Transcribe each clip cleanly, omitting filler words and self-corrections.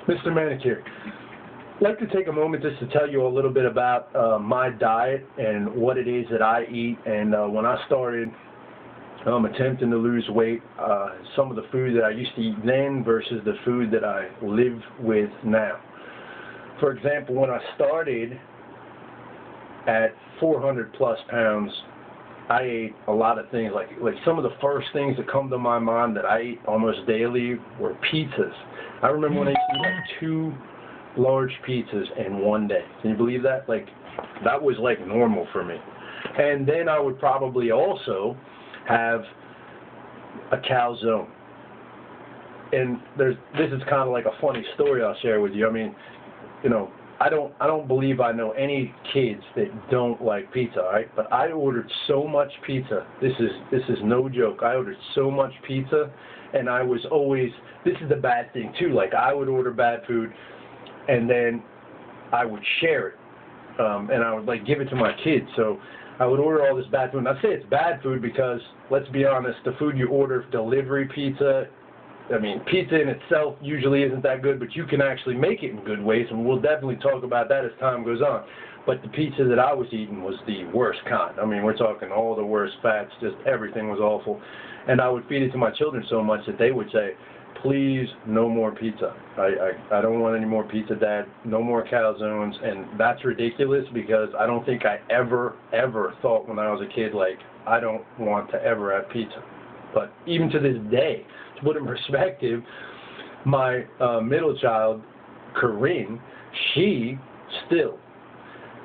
Mr. Manicure, I'd like to take a moment just to tell you a little bit about my diet and what it is that I eat. And when I started attempting to lose weight, some of the food that I used to eat then versus the food that I live with now. For example, when I started at 400 plus pounds, I ate a lot of things, like some of the first things that come to my mind that I ate almost daily were pizzas. I remember when I used to eat like 2 large pizzas in one day. Can you believe that? Like, that was like normal for me. And then I would probably also have a calzone. And this is kind of like a funny story I'll share with you. I mean, you know, I don't believe I know any kids that don't like pizza, right? But I ordered so much pizza. This is no joke. I ordered so much pizza, and I was always, this is the bad thing too, like I would order bad food and then I would share it. And I would like give it to my kids. So I would order all this bad food. And I say it's bad food because, let's be honest, the food you order, delivery pizza, I mean, pizza in itself usually isn't that good, but you can actually make it in good ways, and we'll definitely talk about that as time goes on. But the pizza that I was eating was the worst kind. I mean, we're talking all the worst fats, just everything was awful. And I would feed it to my children so much that they would say, please, no more pizza. I don't want any more pizza, Dad. No more calzones. And that's ridiculous because I don't think I ever thought when I was a kid, like, I don't want to ever have pizza. But even to this day, to put in perspective, my middle child, Corinne, she still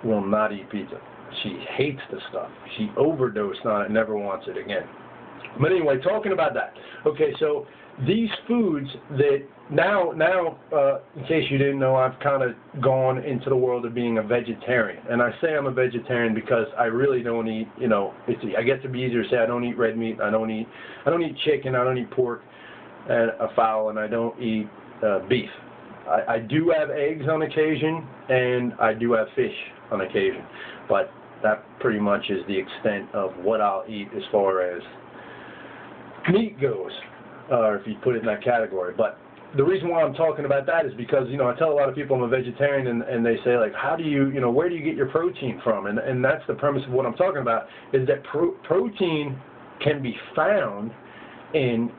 will not eat pizza. She hates the stuff. She overdosed on it, never wants it again. But anyway, talking about that. Okay, so these foods that now, in case you didn't know, I've kind of gone into the world of being a vegetarian. And I say I'm a vegetarian because I really don't eat, you know, I guess it'd be easier to say I don't eat red meat, I don't eat chicken, I don't eat pork and a fowl, and I don't eat beef. I do have eggs on occasion, and I do have fish on occasion. But that pretty much is the extent of what I'll eat as far as meat goes, or if you put it in that category. But the reason why I'm talking about that is because, you know, I tell a lot of people I'm a vegetarian, and they say, like, how do you, you know, where do you get your protein from? And that's the premise of what I'm talking about, is that protein can be found in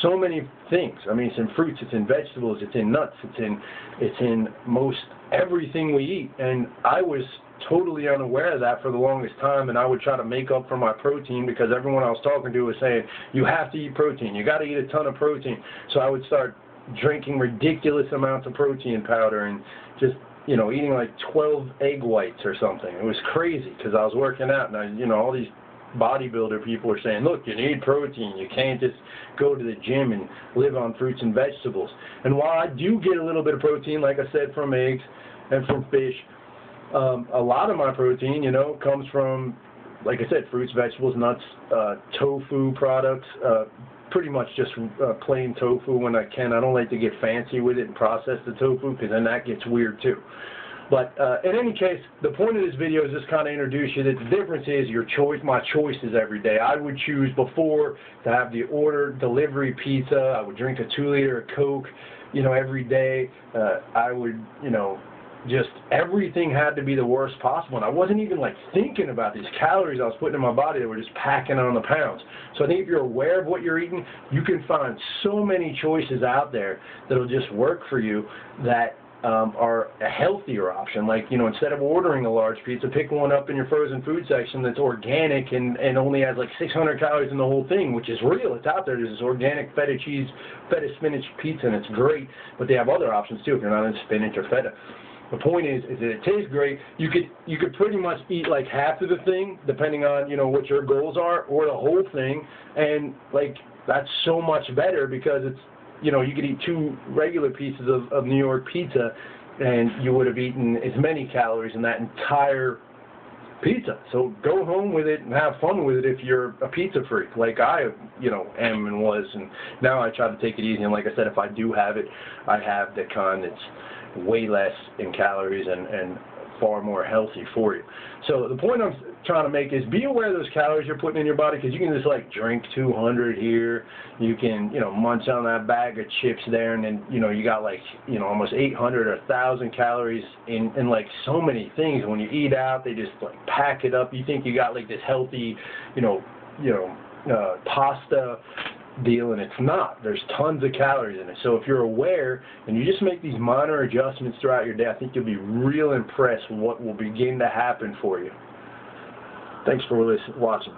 so many things. I mean, it's in fruits, it's in vegetables, it's in nuts, it's in most everything we eat. And I was totally unaware of that for the longest time, and I would try to make up for my protein because everyone I was talking to was saying, you have to eat protein, you got to eat a ton of protein. So I would start drinking ridiculous amounts of protein powder and just, you know, eating like 12 egg whites or something. It was crazy because I was working out, and you know, all these bodybuilder people are saying, look, you need protein, you can't just go to the gym and live on fruits and vegetables. And while I do get a little bit of protein, like I said, from eggs and from fish, a lot of my protein, you know, comes from, like I said, fruits, vegetables, nuts, tofu products, pretty much just plain tofu when I can. I don't like to get fancy with it and process the tofu because then that gets weird too. But in any case, the point of this video is just kind of introduce you that the difference is your choice, my choices every day. I would choose before to have the order delivery pizza. I would drink a 2-liter of Coke, you know, every day. I would, you know, just everything had to be the worst possible. And I wasn't even like thinking about these calories I was putting in my body that were just packing on the pounds. So I think if you're aware of what you're eating, you can find so many choices out there that'll just work for you that are a healthier option. Like, you know, instead of ordering a large pizza, pick one up in your frozen food section that's organic and only has like 600 calories in the whole thing, which is real. It's out there. There's this organic feta cheese, feta spinach pizza, and it's great. But they have other options too if you're not into spinach or feta. The point is that it tastes great. You could pretty much eat like half of the thing, depending on, you know, what your goals are, or the whole thing, and like that's so much better because it's, you know, you could eat 2 regular pieces of New York pizza, and you would have eaten as many calories in that entire pizza. So go home with it and have fun with it if you're a pizza freak, like I, you know, am and was. And now I try to take it easy. And like I said, if I do have it, I have the kind that's way less in calories and far more healthy for you. So the point I'm trying to make is be aware of those calories you're putting in your body, because you can just like drink 200 here, you can, you know, munch on that bag of chips there, and then, you know, you got like, you know, almost 800 or 1,000 calories in like so many things. When you eat out, they just like pack it up. You think you got like this healthy, pasta deal, and it's not. There's tons of calories in it. So if you're aware and you just make these minor adjustments throughout your day, I think you'll be real impressed with what will begin to happen for you. Thanks for watching.